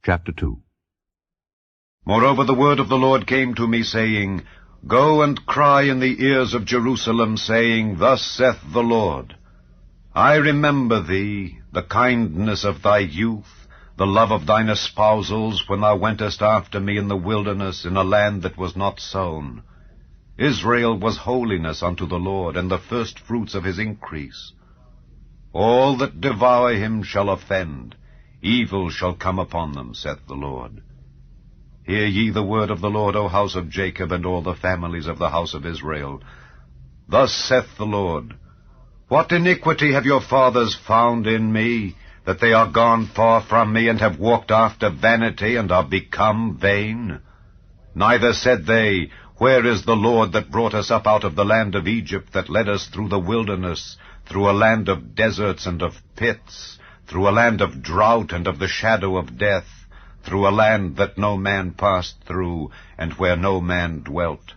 Chapter 2. Moreover, the word of the Lord came to me, saying, Go and cry in the ears of Jerusalem, saying, Thus saith the Lord, I remember thee, the kindness of thy youth, the love of thine espousals, when thou wentest after me in the wilderness, in a land that was not sown. Israel was holiness unto the Lord, and the firstfruits of his increase. All that devour him shall offend, evil shall come upon them, saith the Lord. Hear ye the word of the Lord, O house of Jacob, and all the families of the house of Israel. Thus saith the Lord, What iniquity have your fathers found in me, that they are gone far from me, and have walked after vanity, and are become vain? Neither said they, Where is the Lord that brought us up out of the land of Egypt, that led us through the wilderness, through a land of deserts and of pits, through a land of drought and of the shadow of death, through a land that no man passed through, and where no man dwelt?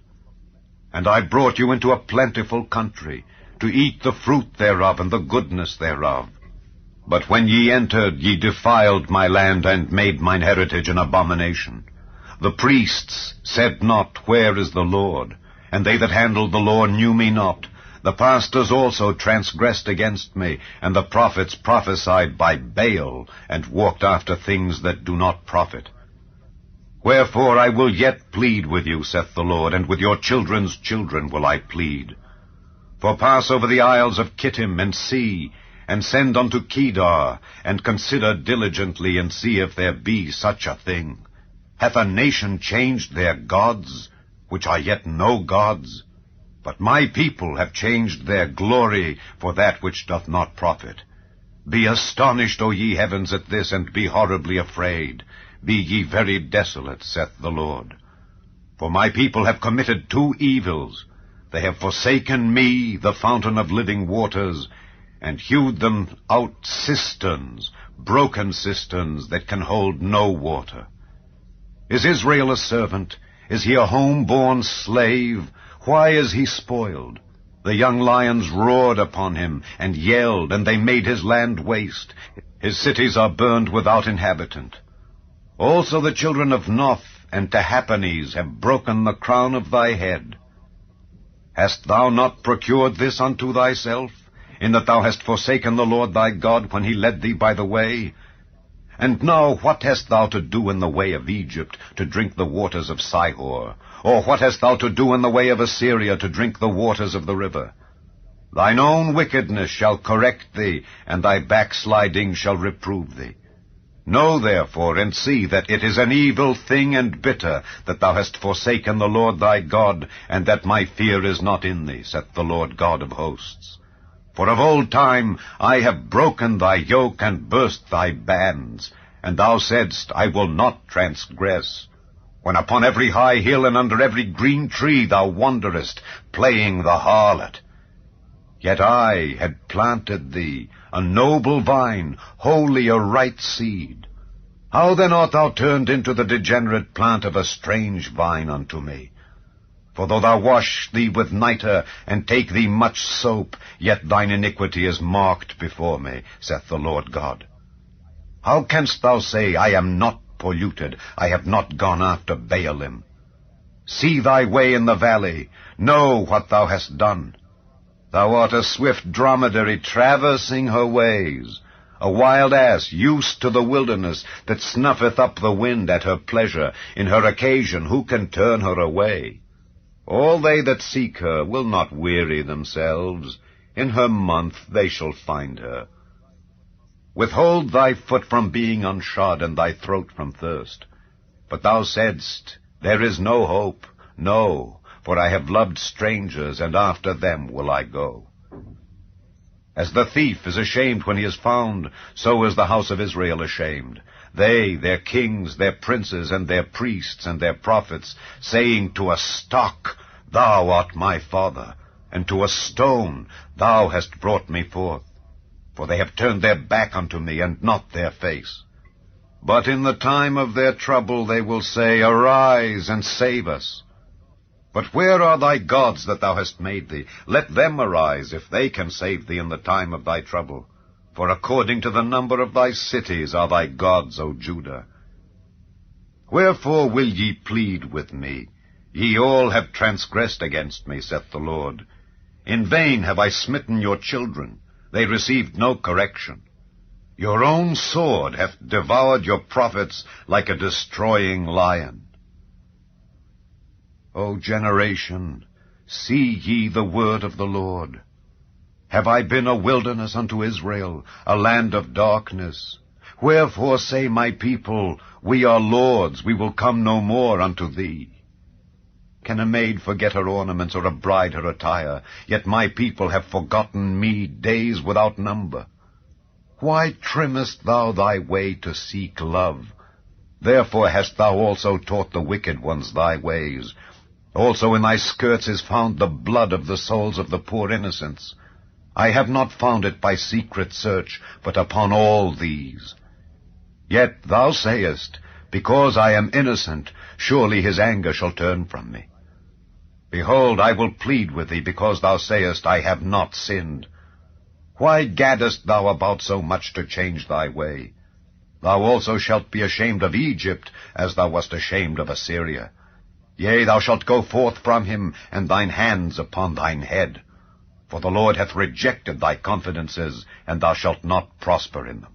And I brought you into a plentiful country, to eat the fruit thereof and the goodness thereof. But when ye entered, ye defiled my land, and made mine heritage an abomination. The priests said not, Where is the Lord? And they that handled the law knew me not. The pastors also transgressed against me, and the prophets prophesied by Baal, and walked after things that do not profit. Wherefore I will yet plead with you, saith the Lord, and with your children's children will I plead. For pass over the isles of Kittim, and see, and send unto Kedar, and consider diligently, and see if there be such a thing. Hath a nation changed their gods, which are yet no gods? But my people have changed their glory for that which doth not profit. Be astonished, O ye heavens, at this, and be horribly afraid. Be ye very desolate, saith the Lord. For my people have committed two evils. They have forsaken me, the fountain of living waters, and hewed them out cisterns, broken cisterns that can hold no water. Is Israel a servant? Is he a home-born slave? Why is he spoiled? The young lions roared upon him, and yelled, and they made his land waste. His cities are burned without inhabitant. Also the children of Noph and Tahpanhes have broken the crown of thy head. Hast thou not procured this unto thyself, in that thou hast forsaken the Lord thy God when he led thee by the way? And now what hast thou to do in the way of Egypt, to drink the waters of Sihor? Or what hast thou to do in the way of Assyria, to drink the waters of the river? Thine own wickedness shall correct thee, and thy backsliding shall reprove thee. Know therefore, and see that it is an evil thing and bitter, that thou hast forsaken the Lord thy God, and that my fear is not in thee, saith the Lord God of hosts. For of old time I have broken thy yoke, and burst thy bands, and thou saidst, I will not transgress. When upon every high hill and under every green tree thou wanderest, playing the harlot. Yet I had planted thee, a noble vine, wholly a right seed. How then art thou turned into the degenerate plant of a strange vine unto me? For though thou wash thee with nitre, and take thee much soap, yet thine iniquity is marked before me, saith the Lord God. How canst thou say, I am not polluted, I have not gone after Baalim? See thy way in the valley, know what thou hast done. Thou art a swift dromedary traversing her ways, a wild ass used to the wilderness, that snuffeth up the wind at her pleasure. In her occasion who can turn her away? All they that seek her will not weary themselves. In her month they shall find her. Withhold thy foot from being unshod, and thy throat from thirst. But thou saidst, There is no hope. No, for I have loved strangers, and after them will I go. As the thief is ashamed when he is found, so is the house of Israel ashamed. They, their kings, their princes, and their priests, and their prophets, saying to a stock, Thou art my father, and to a stone, Thou hast brought me forth. For they have turned their back unto me, and not their face. But in the time of their trouble they will say, Arise, and save us. But where are thy gods that thou hast made thee? Let them arise, if they can save thee in the time of thy trouble. For according to the number of thy cities are thy gods, O Judah. Wherefore will ye plead with me? Ye all have transgressed against me, saith the Lord. In vain have I smitten your children. They received no correction. Your own sword hath devoured your prophets like a destroying lion. O generation, see ye the word of the Lord. Have I been a wilderness unto Israel, a land of darkness? Wherefore say my people, We are lords, we will come no more unto thee. Can a maid forget her ornaments, or a bride her attire? Yet my people have forgotten me days without number. Why trimmest thou thy way to seek love? Therefore hast thou also taught the wicked ones thy ways. Also in thy skirts is found the blood of the souls of the poor innocents. I have not found it by secret search, but upon all these. Yet thou sayest, Because I am innocent, surely his anger shall turn from me. Behold, I will plead with thee, because thou sayest, I have not sinned. Why gaddest thou about so much to change thy way? Thou also shalt be ashamed of Egypt, as thou wast ashamed of Assyria. Yea, thou shalt go forth from him, and thine hands upon thine head. For the Lord hath rejected thy confidences, and thou shalt not prosper in them.